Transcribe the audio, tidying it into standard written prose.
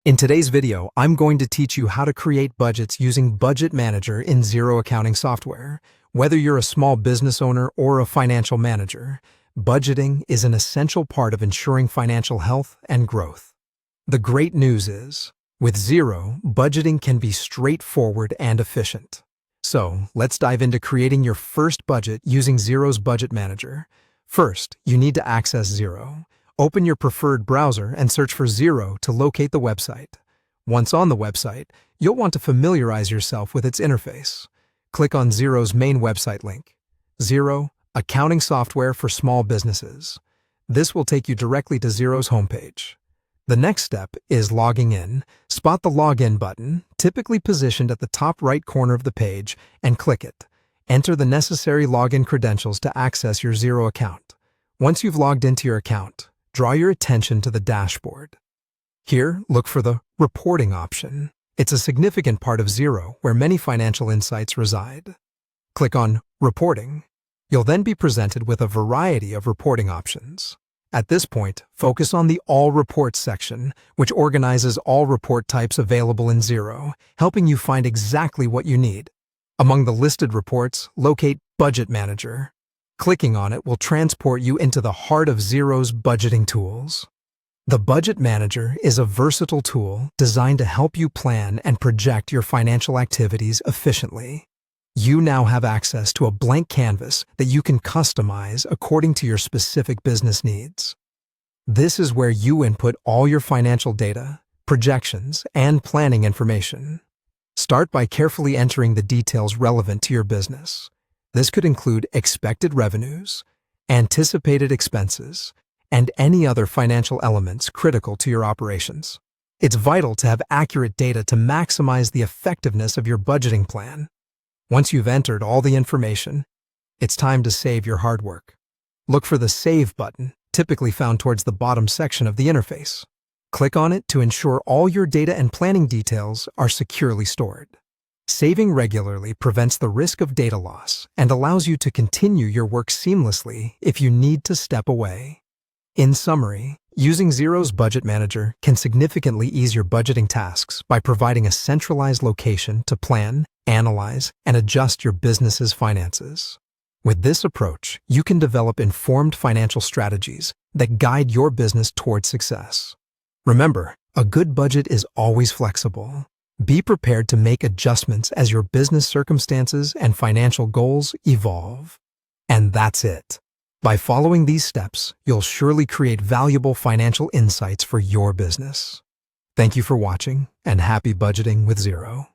In today's video, I'm going to teach you how to create budgets using Budget Manager in Xero accounting software. Whether you're a small business owner or a financial manager, budgeting is an essential part of ensuring financial health and growth. The great news is, with Xero, budgeting can be straightforward and efficient. So, let's dive into creating your first budget using Xero's Budget Manager. First, you need to access Xero. Open your preferred browser and search for Xero to locate the website. Once on the website, you'll want to familiarize yourself with its interface. Click on Xero's main website link, Xero, Accounting Software for Small Businesses. This will take you directly to Xero's homepage. The next step is logging in. Spot the Login button, typically positioned at the top right corner of the page, and click it. Enter the necessary login credentials to access your Xero account. Once you've logged into your account, draw your attention to the dashboard. Here, look for the Reporting option. It's a significant part of Xero where many financial insights reside. Click on Reporting. You'll then be presented with a variety of reporting options. At this point, focus on the All Reports section, which organizes all report types available in Xero, helping you find exactly what you need. Among the listed reports, locate Budget Manager. Clicking on it will transport you into the heart of Xero's budgeting tools. The Budget Manager is a versatile tool designed to help you plan and project your financial activities efficiently. You now have access to a blank canvas that you can customize according to your specific business needs. This is where you input all your financial data, projections, and planning information. Start by carefully entering the details relevant to your business. This could include expected revenues, anticipated expenses, and any other financial elements critical to your operations. It's vital to have accurate data to maximize the effectiveness of your budgeting plan. Once you've entered all the information, it's time to save your hard work. Look for the Save button, typically found towards the bottom section of the interface. Click on it to ensure all your data and planning details are securely stored. Saving regularly prevents the risk of data loss and allows you to continue your work seamlessly if you need to step away. In summary, using Xero's Budget Manager can significantly ease your budgeting tasks by providing a centralized location to plan, analyze, and adjust your business's finances. With this approach, you can develop informed financial strategies that guide your business toward success. Remember, a good budget is always flexible. Be prepared to make adjustments as your business circumstances and financial goals evolve. And that's it. By following these steps, you'll surely create valuable financial insights for your business. Thank you for watching, and happy budgeting with Xero.